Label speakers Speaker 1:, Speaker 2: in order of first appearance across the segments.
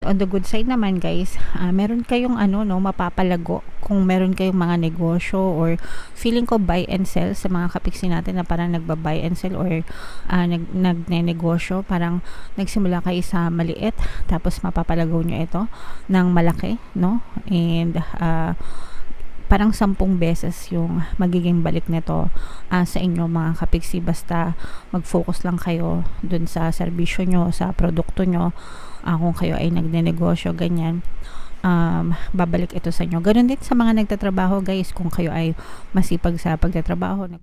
Speaker 1: on the good side naman guys, meron kayong mapapalago kung meron kayong mga negosyo, or feeling ko buy and sell sa mga kapiksi natin na parang nagba-buy and sell, or nagne-negosyo, parang nagsimula kayo sa maliit tapos mapapalago nyo ito ng malaki, no? And parang 10 beses yung magiging balik nito sa inyo mga kapiksi, basta mag-focus lang kayo dun sa serbisyo nyo, sa produkto nyo. Kung kayo ay nagne-negosyo, ganyan, babalik ito sa inyo. Ganun din sa mga nagtatrabaho guys, kung kayo ay masipag sa pagtatrabaho.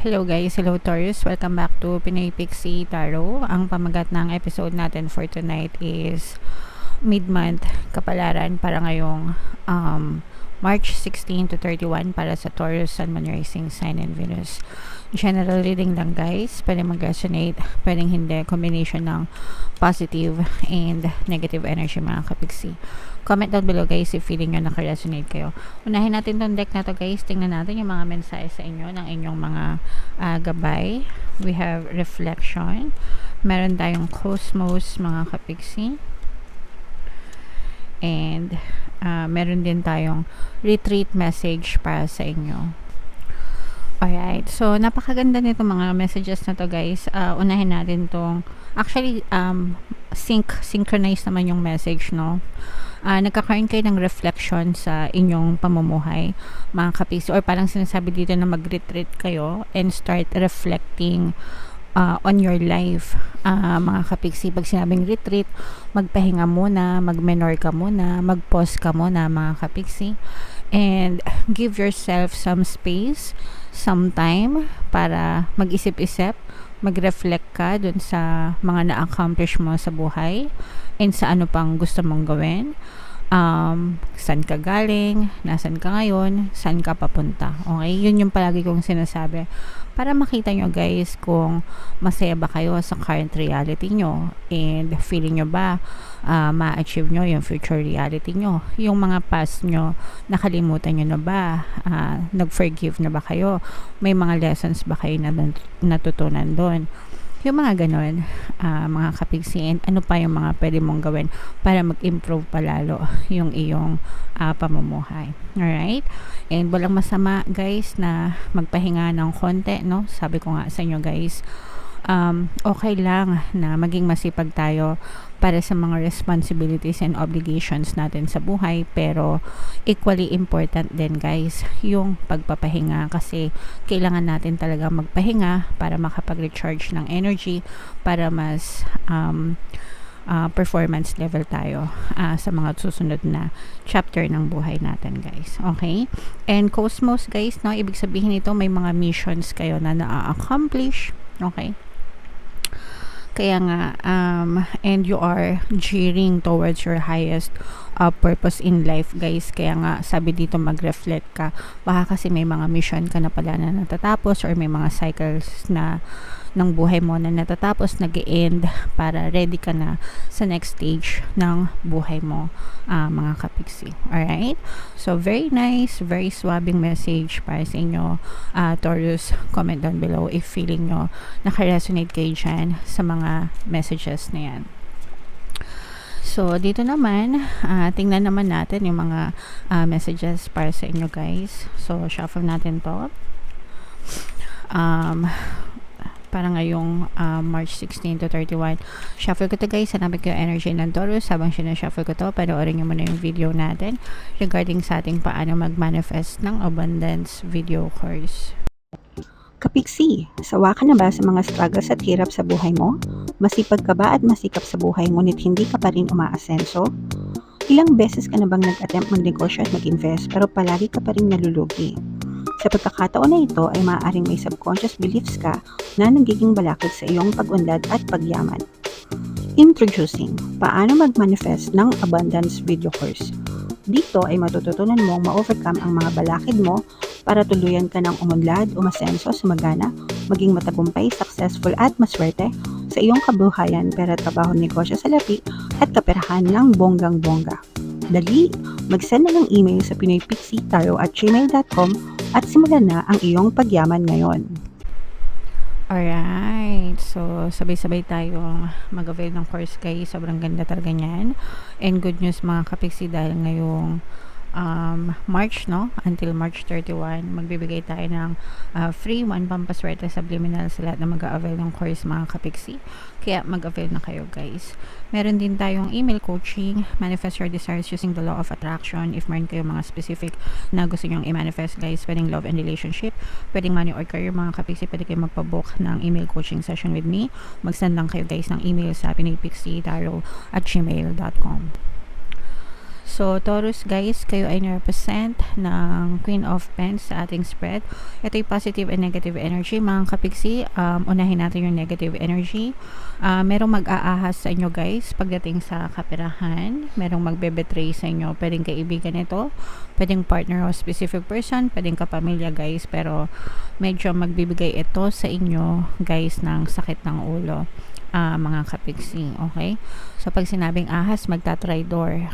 Speaker 1: Hello guys, hello Taurus, welcome back to Pinoy Pixie Tarot. Ang pamagat ng episode natin for tonight is mid-month kapalaran para ngayong March 16 to 31 para sa Taurus, Sun, Moon, Rising Sign, and Venus. General reading lang guys, pwedeng mag-resonate, pwedeng hindi, combination ng positive and negative energy mga kapiksi. Comment down below guys if feeling nyo naka-resonate kayo. Unahin natin tong deck na to guys, tingnan natin yung mga mensahe sa inyo ng inyong mga gabay. We have reflection, meron tayong cosmos mga kapiksi, and meron din tayong retreat message para sa inyo. Alright, so napakaganda nito mga messages na to guys. Unahin natin tong, actually synchronized naman yung message, no? Nagkakaroon kayo ng reflection sa inyong pamumuhay mga kapiksi, or parang sinasabi dito na mag-retreat kayo and start reflecting on your life mga kapiksi. Pag sinabing retreat, magpahinga muna, mag-menor ka muna, mag-pause ka muna mga kapiksi, and give yourself some space, some time para mag-isip-isip, mag-reflect ka dun sa mga na-accomplish mo sa buhay and sa ano pang gusto mong gawin. Saan ka galing, nasan ka ngayon, saan ka papunta. Okay, yun yung palagi kong sinasabi para makita nyo guys kung masaya ba kayo sa current reality nyo, and feeling nyo ba ma-achieve nyo yung future reality nyo. Yung mga past nyo, nakalimutan nyo na ba? Nag-forgive na ba kayo? May mga lessons ba kayo na natutunan doon? Yung mga ganon mga kapiksi, and ano pa yung mga pwede mong gawin para mag-improve palalo yung iyong pamumuhay. Alright? And walang masama guys na magpahinga ng konti, no? Sabi ko nga sa inyo guys, okay lang na maging masipag tayo para sa mga responsibilities and obligations natin sa buhay, pero equally important din guys yung pagpapahinga, kasi kailangan natin talaga magpahinga para makapag-recharge ng energy, para mas performance level tayo sa mga susunod na chapter ng buhay natin guys. Okay? And cosmos guys, no, ibig sabihin nito may mga missions kayo na na-accomplish. Okay? Kaya nga, and you are gearing towards your highest purpose in life guys. Kaya nga sabi dito mag-reflect ka, baka kasi may mga mission ka na pala na natatapos, or may mga cycles na ng buhay mo na natatapos, nag-e-end, para ready ka na sa next stage ng buhay mo mga kapiksi. Alright? So very nice, very swabbing message para sa inyo Taurus. Comment down below if feeling nyo naka-resonate kayo dyan sa mga messages na yan. So dito naman, tingnan naman natin yung mga messages para sa inyo guys. So shuffle natin to para ngayong March 16 to 31. Shuffle ko to guys, hanapin ko yung energy ng Taurus. Habang sinashuffle ko to, panoorin nyo muna yung video natin regarding sa ating paano mag-manifest ng abundance video course.
Speaker 2: Kapiksi, sawa ka na ba sa mga struggles at hirap sa buhay mo? Masipag ka ba at masikap sa buhay ngunit hindi ka pa rin umaasenso? Ilang beses ka na bang nag-attempt magnegosyo at mag-invest pero palagi ka pa rin nalulugi? Sa pagkakataon na ito ay maaaring may subconscious beliefs ka na nagiging balakid sa iyong pag-unlad at pagyaman. Introducing, paano mag-manifest ng abundance video course. Dito ay matututunan mong ma-overcome ang mga balakid mo para tuluyan ka ng umunlad, umasenso, sumagana, maging matagumpay, successful at maswerte sa iyong kabuhayan, pera, trabaho, negosyo, salapi at kaperahan ng bonggang-bongga. Dali! Mag-send na ng email sa pinoypixietarot@gmail.com at simulan na ang iyong pagyaman ngayon.
Speaker 1: Alright, so sabay-sabay tayong mag-avail ng course guys. Sobrang ganda talaga niyan. And good news mga kapiksi dahil ngayong March, no? Until March 31, magbibigay tayo ng free 1 pampaswerte subliminal sa lahat na mag-avail ng course mga kapiksi. Kaya mag-avail na kayo guys. Meron din tayong email coaching, manifest your desires using the law of attraction. If meron kayo mga specific na gusto nyong i-manifest guys, pwedeng love and relationship, pwedeng money or career mga kapiksi, pwede kayo magpabook ng email coaching session with me. Mag-send lang kayo guys ng email sa pinoypixietarot@gmail.com. So, Taurus guys, kayo ay na-represent ng Queen of Pens sa ating spread. Ito yung positive and negative energy. Mga kapiksi, unahin natin yung negative energy. Merong mag-aahas sa inyo guys pagdating sa kaperahan. Merong magbe-betray sa inyo. Pwedeng kaibigan ito, pwedeng partner o specific person, pwedeng kapamilya guys. Pero medyo magbibigay ito sa inyo guys ng sakit ng ulo. Mga kapiksi, okay? So pag sinabing ahas, magta-tridor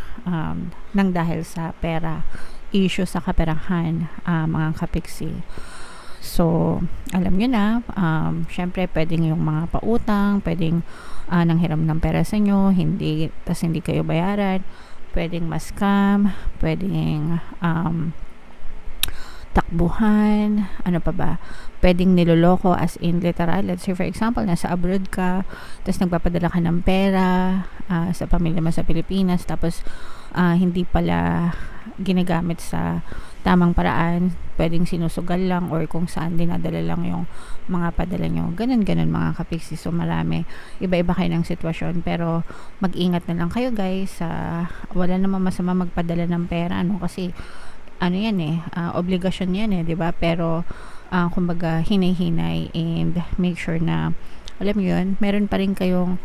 Speaker 1: nang dahil sa pera, issue sa kaperahan, mga kapiksi. So alam nyo na, syempre pwedeng yung mga pautang, pwedeng nanghiram ng pera sa inyo, tas hindi kayo bayaran, pwedeng ma-scam, pwedeng takbuhan, ano pa ba, pwedeng niloloko as in literal. Let's say for example, nasa abroad ka, tapos nagpapadala ka ng pera sa pamilya mo sa Pilipinas, tapos hindi pala ginagamit sa tamang paraan, pwedeng sinusugal lang or kung saan dinadala lang yung mga padala nyo. Ganun mga kapiksi. So marami, iba-iba kayo ng sitwasyon, pero mag-ingat na lang kayo guys. Wala namang masama magpadala ng pera, no? Kasi ano yan obligasyon yan 'di ba? Pero kumbaga hinay-hinay and make sure na alam mo yun, meron pa rin kayong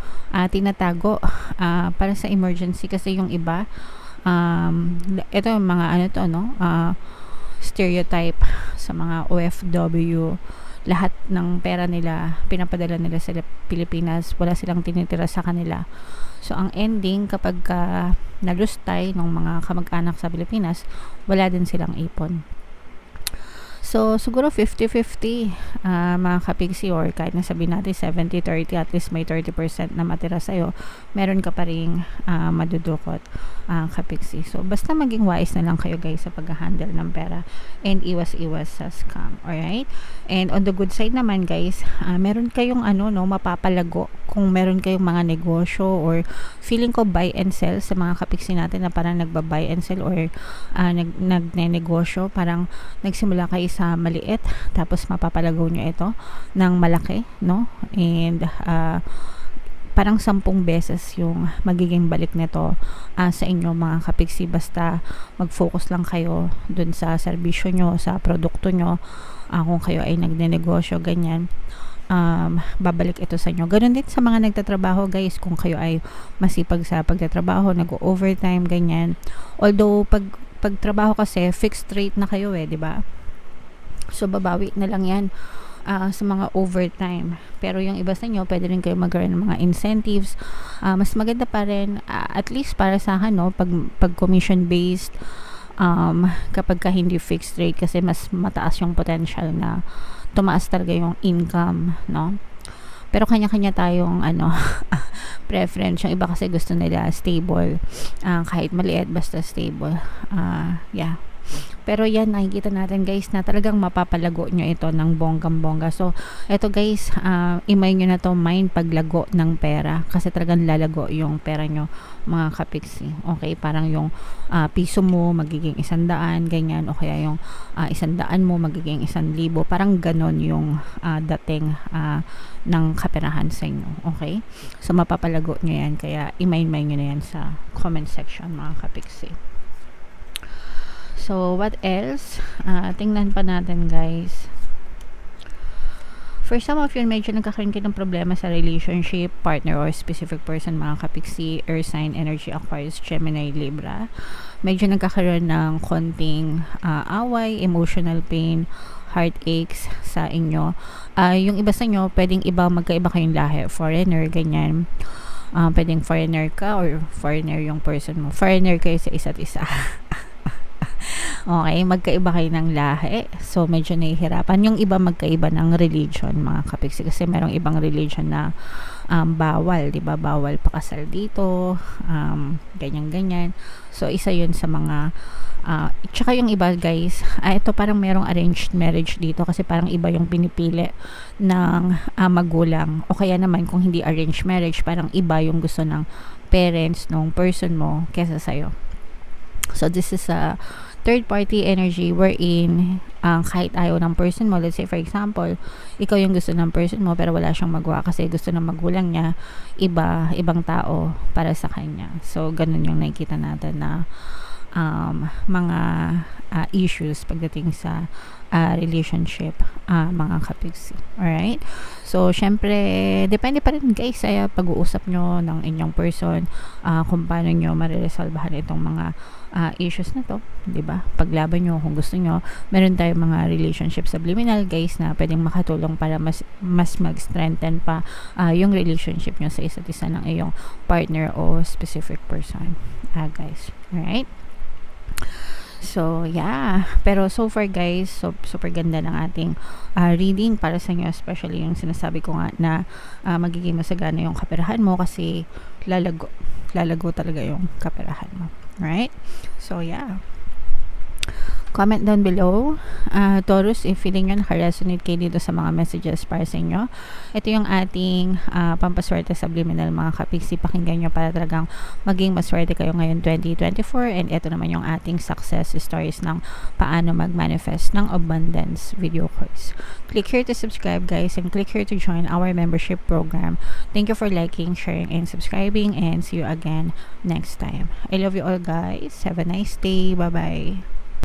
Speaker 1: tinatago para sa emergency. Kasi yung iba ito mga ano to, no? Stereotype sa mga OFW, lahat ng pera nila pinapadala nila sa Pilipinas, wala silang tinitira sa kanila. So ang ending, kapag nalustay ng mga kamag-anak sa Pilipinas, wala din silang ipon. So, siguro 50-50 mga kapiksi, or kahit na sabihin natin 70-30, at least may 30% na matira sa'yo, meron ka pa rin madudukot kapiksi. So, basta maging wise na lang kayo guys sa pag-handle ng pera and iwas-iwas sa scam. Alright? And on the good side naman guys, meron kayong mapapalago kung meron kayong mga negosyo, or feeling ko buy and sell sa mga kapiksi natin na parang nagba-buy and sell or nagne-negosyo, parang nagsimula kayo sa maliit, tapos mapapalagaw nyo ito ng malaki, no? And parang 10 beses yung magiging balik nito sa inyo mga kapiksi. Basta mag-focus lang kayo dun sa serbisyo nyo, sa produkto nyo. Kung kayo ay nagne-negosyo, ganyan, babalik ito sa inyo. Ganun din sa mga nagtatrabaho guys, kung kayo ay masipag sa pagtatrabaho, nag-overtime, ganyan. Although pagtrabaho kasi fixed rate na kayo di ba? So babawi na lang yan sa mga overtime. Pero yung iba sa inyo, pwede rin kayo magkaroon ng mga incentives. Mas maganda pa rin, at least para sa akin, no, pag commission based, kapag ka hindi fixed rate, kasi mas mataas yung potential na tumaas talaga yung income, no? Pero kanya-kanya tayong preference. Yung iba kasi gusto nila stable, kahit maliit, basta stable. Yeah. Pero yan, nakikita natin guys na talagang mapapalago nyo ito ng bonggang-bongga. So, eto guys, imay nyo na to mind paglago ng pera. Kasi talagang lalago yung pera nyo mga kapiksi. Okay, parang yung piso mo magiging 100, ganyan. O kaya yung 100 mo magiging 1,000. Parang ganon yung dating ng kaperahan sa inyo. Okay? So, mapapalago nyo yan. Kaya imay-imay nyo na yan sa comment section mga kapiksi. So, what else? Tingnan pa natin guys. For some of you, medyo nagkakaroon kayo ng problema sa relationship, partner, or specific person, mga kapiksi, Earth sign, energy, Aquarius, Gemini, Libra. Medyo nagkakaroon ng konting away, emotional pain, heartaches sa inyo. Yung iba sa inyo, pwedeng magkaiba kayong lahi, foreigner, ganyan. Pwedeng foreigner ka or foreigner yung person mo. Foreigner kayo sa isa't isa. Okay, magkaiba kayo ng lahi. So, medyo nahihirapan. Yung iba magkaiba ng religion, mga kapiksi. Kasi merong ibang religion na bawal, di ba? Bawal pakasal dito, ganyan-ganyan. So, isa yun sa mga tsaka yung iba guys, ito parang merong arranged marriage dito kasi parang iba yung pinipili ng magulang. O kaya naman kung hindi arranged marriage, parang iba yung gusto ng parents nung person mo kesa sa'yo. So, this is a third party energy wherein kahit ayaw ng person mo, let's say for example, ikaw yung gusto ng person mo pero wala siyang magawa kasi gusto ng magulang niya ibang tao para sa kanya. So, ganun yung nakikita natin na mga issues pagdating sa relationship, mga kapiksi. Alright? So, syempre, depende pa rin guys sa pag-uusap nyo ng inyong person, kung paano nyo mariresolbahan itong mga issues na to, 'di ba? Paglaban nyo kung gusto nyo. Meron tayong mga relationship subliminal guys na pwedeng makatulong para mas mag-strengthen pa yung relationship nyo sa isa't isa ng iyong partner o specific person, guys. Alright? So, yeah. Pero so far guys, super ganda ng ating reading para sa inyo, especially yung sinasabi ko nga na magiging masagana yung kaperahan mo kasi lalago talaga yung kaperahan mo. Right? So, yeah. Comment down below, Taurus, if feeling nyo naka-resonate kayo dito sa mga messages para sa inyo. Ito yung ating pampaswerte subliminal, mga kapiksi. Pakinggan nyo para talagang maging maswerte kayo ngayon 2024. And ito naman yung ating success stories ng paano mag-manifest ng abundance video course. Click here to subscribe guys and click here to join our membership program. Thank you for liking, sharing, and subscribing, and see you again next time. I love you all guys. Have a nice day. Bye-bye.